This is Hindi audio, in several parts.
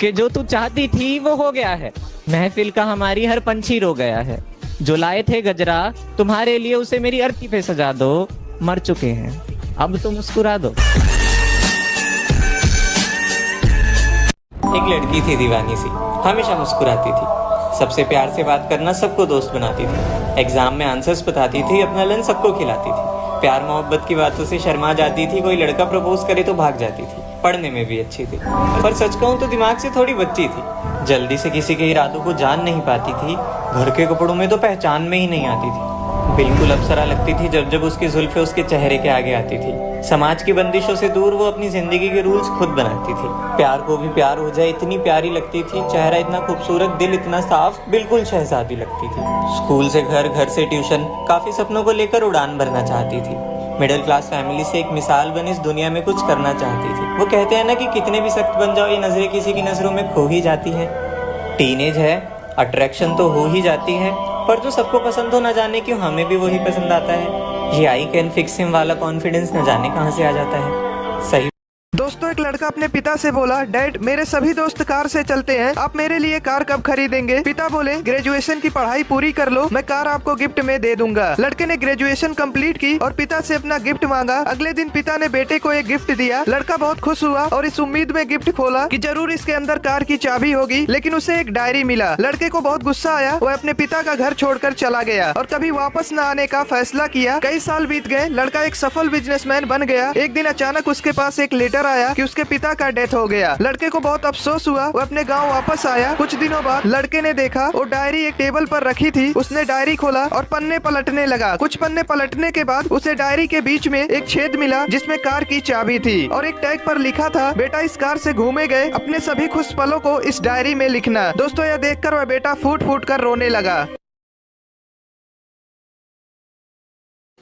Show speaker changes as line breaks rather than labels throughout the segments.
कि जो तू चाहती थी वो हो गया है। महफिल का हमारी हर पंछी रो गया है। जो लाए थे गजरा तुम्हारे लिए उसे मेरी अर्थी पे सजा दो। मर चुके हैं अब तो मुस्कुरा दो। एक लड़की थी दीवानी सी, हमेशा मुस्कुराती थी, सबसे प्यार से बात करना, सबको दोस्त बनाती थी, एग्जाम में आंसर्स बताती थी, अपना लंच सबको खिलाती थी, प्यार मोहब्बत की बातों से शर्मा जाती थी, कोई लड़का प्रपोज करे तो भाग जाती थी, पढ़ने में भी अच्छी थी, पर सच कहूं तो दिमाग से थोड़ी बच्ची थी, जल्दी से किसी के इरादों को जान नहीं पाती थी, घर के कपड़ों में तो पहचान में ही नहीं आती थी, बिल्कुल अप्सरा लगती थी जब जब उसकी जुल्फे उसके चेहरे के आगे आती थी। समाज की बंदिशों से दूर वो अपनी जिंदगी के रूल्स खुद बनाती थी। प्यार को भी प्यार हो जाए इतनी प्यारी लगती थी, चेहरा इतना खूबसूरत, दिल इतना साफ, बिल्कुल शहजादी लगती थी। स्कूल से घर, घर से ट्यूशन, काफी सपनों को लेकर उड़ान भरना चाहती थी। मिडिल क्लास फैमिली से एक मिसाल बन इस दुनिया में कुछ करना चाहती थी। वो कहते हैं ना कि कितने भी सख्त बन जाओ ये नजरें किसी की नजरों में खो ही जाती है। टीनेज है, अट्रैक्शन तो हो ही जाती है, पर जो सबको पसंद हो न जाने क्यों हमें भी वही पसंद आता है। ये आई कैन फिक्स हिम वाला कॉन्फिडेंस न जाने कहां से आ जाता है। सही
दोस्तों, एक लड़का अपने पिता से बोला, डैड मेरे सभी दोस्त कार से चलते हैं, आप मेरे लिए कार कब खरीदेंगे? पिता बोले, ग्रेजुएशन की पढ़ाई पूरी कर लो, मैं कार आपको गिफ्ट में दे दूंगा। लड़के ने ग्रेजुएशन कंप्लीट की और पिता से अपना गिफ्ट मांगा। अगले दिन पिता ने बेटे को एक गिफ्ट दिया। लड़का बहुत खुश हुआ और इस उम्मीद में गिफ्ट खोला कि जरूर इसके अंदर कार की चाबी होगी, लेकिन उसे एक डायरी मिला। लड़के को बहुत गुस्सा आया, वह अपने पिता का घर छोड़कर चला गया और कभी वापस न आने का फैसला किया। कई साल बीत गए, लड़का एक सफल बिजनेसमैन बन गया। एक दिन अचानक उसके पास एक लेटर आया कि उसके पिता का डेथ हो गया। लड़के को बहुत अफसोस हुआ, वो अपने गांव वापस आया। कुछ दिनों बाद लड़के ने देखा वो डायरी एक टेबल पर रखी थी। उसने डायरी खोला और पन्ने पलटने लगा। कुछ पन्ने पलटने के बाद उसे डायरी के बीच में एक छेद मिला जिसमें कार की चाबी थी और एक टैग पर लिखा था, बेटा इस कार से घूमे गए अपने सभी खुश पलों को इस डायरी में लिखना। दोस्तों, यह देखकर वह बेटा फूट फूट कर रोने लगा।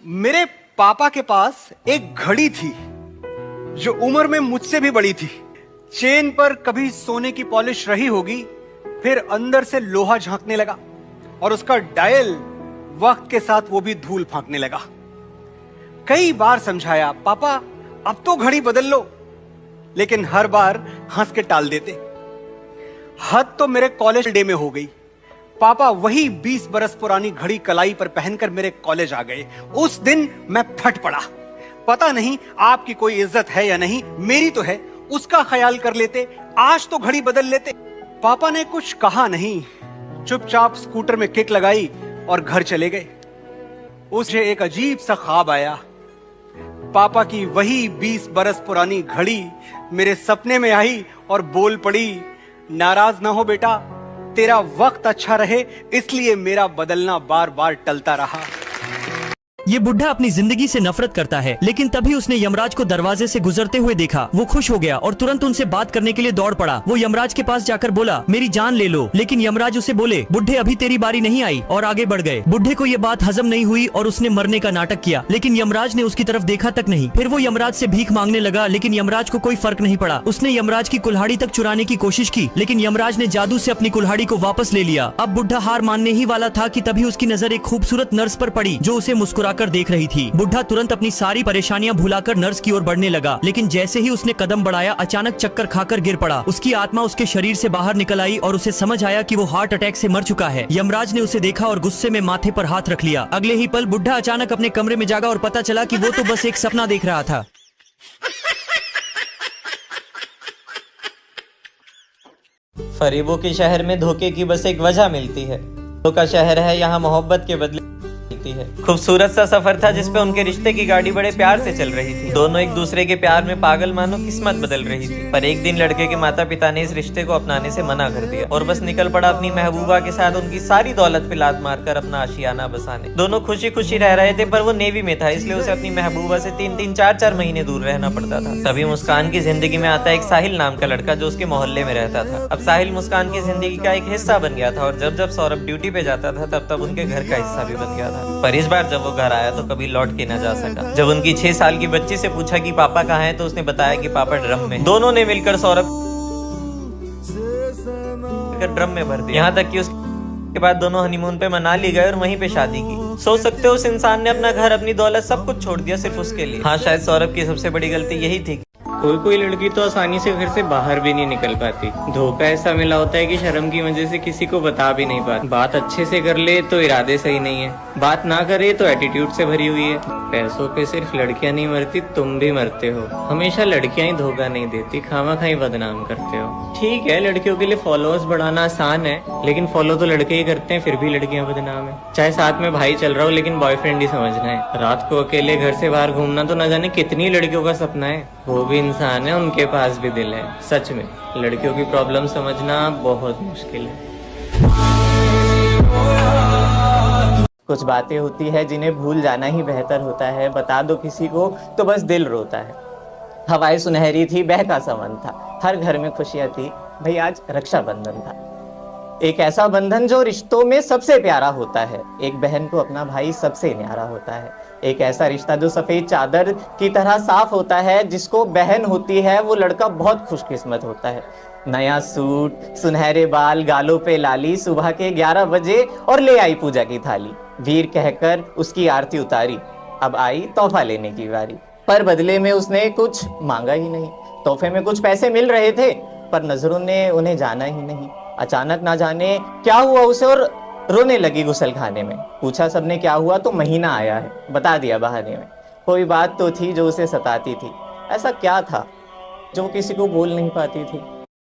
मेरे पापा के पास एक घड़ी थी जो उम्र में मुझसे भी बड़ी थी। चेन पर कभी सोने की पॉलिश रही होगी, फिर अंदर से लोहा झांकने लगा और उसका डायल वक्त के साथ वो भी धूल फांकने लगा। कई बार समझाया, पापा अब तो घड़ी बदल लो, लेकिन हर बार हंस के टाल देते। हद तो मेरे कॉलेज डे में हो गई। पापा वही 20 बरस पुरानी घड़ी कलाई पर पहनकर मेरे कॉलेज आ गए। उस दिन मैं फट पड़ा। पता नहीं आपकी कोई इज्जत है या नहीं, मेरी तो है, उसका ख्याल कर लेते, आज तो घड़ी बदल लेते। पापा ने कुछ कहा नहीं, चुपचाप स्कूटर में किक लगाई और घर चले गए। उसे एक अजीब सा ख्वाब आया। पापा की वही 20 बरस पुरानी घड़ी मेरे सपने में आई और बोल पड़ी, नाराज ना हो बेटा, तेरा वक्त अच्छा रहे इसलिए मेरा बदलना बार बार टलता रहा।
ये बुढ़ा अपनी जिंदगी से नफरत करता है, लेकिन तभी उसने यमराज को दरवाजे से गुजरते हुए देखा। वो खुश हो गया और तुरंत उनसे बात करने के लिए दौड़ पड़ा। वो यमराज के पास जाकर बोला, मेरी जान ले लो, लेकिन यमराज उसे बोले, बुढ़े अभी तेरी बारी नहीं आई, और आगे बढ़ गए। बुढ़े को ये बात हजम नहीं हुई और उसने मरने का नाटक किया, लेकिन यमराज ने उसकी तरफ देखा तक नहीं। फिर वो यमराज से भीख मांगने लगा, लेकिन यमराज को कोई फर्क नहीं पड़ा। उसने यमराज की कुल्हाड़ी तक चुराने की कोशिश की, लेकिन यमराज ने जादू से अपनी कुल्हाड़ी को वापस ले लिया। अब बुढ़ा हार मानने ही वाला था कि तभी उसकी नजर एक खूबसूरत नर्स पर पड़ी जो उसे मुस्कुराकर देख रही थी। बुढ़ा तुरंत अपनी सारी परेशानियां भुलाकर नर्स की ओर बढ़ने लगा, लेकिन जैसे ही उसने कदम बढ़ाया अचानक चक्कर खाकर गिर पड़ा। उसकी आत्मा उसके शरीर से बाहर निकल आई और उसे समझ आया कि वो हार्ट अटैक से मर चुका है। यमराज ने उसे देखा और गुस्से में माथे पर हाथ रख लिया। अगले ही पल बुढ़ा अचानक अपने कमरे में जागा और पता चला कि वो तो बस एक सपना देख रहा था।
फरीबों के शहर में धोखे की बस एक वजह मिलती है। धोखा का शहर है, यहाँ मोहब्बत के बदले मिलती है। खूबसूरत सा सफर था जिसपे उनके रिश्ते की गाड़ी बड़े प्यार से चल रही थी। दोनों एक दूसरे के प्यार में पागल मानो किस्मत बदल रही थी। पर एक दिन लड़के के माता पिता ने इस रिश्ते को अपनाने से मना कर दिया और बस निकल पड़ा अपनी महबूबा के साथ उनकी सारी दौलत पे लात मारकर अपना आशियाना बसाने। दोनों खुशी खुशी रह रहे थे, पर वो नेवी में था, इसलिए उसे अपनी महबूबा से 3-3, 4-4 महीने दूर रहना पड़ता था। तभी मुस्कान की जिंदगी में आता एक साहिल नाम का लड़का जो उसके मोहल्ले में रहता था। अब साहिल मुस्कान की जिंदगी का एक हिस्सा बन गया था और जब जब सौरभ ड्यूटी पे जाता था तब तब उनके घर का हिस्सा भी बन गया था। पर इस बार जब वो घर आया तो कभी लौट के न जा सका। जब उनकी 6 साल की बच्ची से पूछा कि पापा कहाँ हैं, तो उसने बताया कि पापा ड्रम में। दोनों ने मिलकर सौरभ ड्रम में भर दिया। यहाँ तक कि उसके बाद दोनों हनीमून पे मनाली गए और वहीं पे शादी की। सोच सकते हो उस इंसान ने अपना घर, अपनी दौलत, सब कुछ छोड़ दिया सिर्फ उसके लिए। हाँ, शायद सौरभ की सबसे बड़ी गलती यही थी कोई कोई लड़की तो आसानी से घर से बाहर भी नहीं निकल पाती। धोखा ऐसा मिला होता है कि शर्म की वजह से किसी को बता भी नहीं पाती। बात अच्छे से कर ले तो इरादे सही नहीं है, बात ना करे तो एटीट्यूड से भरी हुई है। पैसों पे सिर्फ लड़कियां नहीं मरती, तुम भी मरते हो। हमेशा लड़कियां ही धोखा नहीं देती, खामा खाई बदनाम करते हो। ठीक है, लड़कियों के लिए फॉलोअर्स बढ़ाना आसान है, लेकिन फॉलो तो लड़के ही करते हैं, फिर भी लड़कियां बदनाम है। चाहे साथ में भाई चल रहा हो, लेकिन बॉयफ्रेंड ही समझना है। रात को अकेले घर से बाहर घूमना तो न जाने कितनी लड़कियों का सपना है। वो भी इंसान है, उनके पास भी दिल है। सच में लड़कियों की प्रॉब्लम समझना बहुत मुश्किल है। कुछ बातें होती है जिन्हें भूल जाना ही बेहतर होता है। बता दो किसी को तो बस दिल रोता है। हवाएं सुनहरी थी, बहका सा मन था, हर घर में खुशियां थी। भाई आज रक्षाबंधन था, एक ऐसा बंधन जो रिश्तों में सबसे प्यारा होता है। एक बहन को अपना भाई सबसे न्यारा होता है। एक ऐसा रिश्ता जो सफेद चादर की तरह साफ होता है। जिसको बहन होती है वो लड़का बहुत खुशकिस्मत होता है। नया सूट, सुनहरे बाल, गालों पे लाली, सुबह के 11 बजे और ले आई पूजा की थाली। वीर कहकर उसकी आरती उतारी, अब आई तोहफा लेने की बारी। पर बदले में उसने कुछ मांगा ही नहीं। तोहफे में कुछ पैसे मिल रहे थे, पर नजरों ने उन्हें जाना ही नहीं। अचानक ना जाने क्या हुआ उसे और रोने लगी गुसल खाने में। पूछा सबने क्या हुआ तो महीना आया है, बता दिया बहाने में। कोई बात तो थी जो उसे सताती थी। ऐसा क्या था जो किसी को बोल नहीं पाती थी।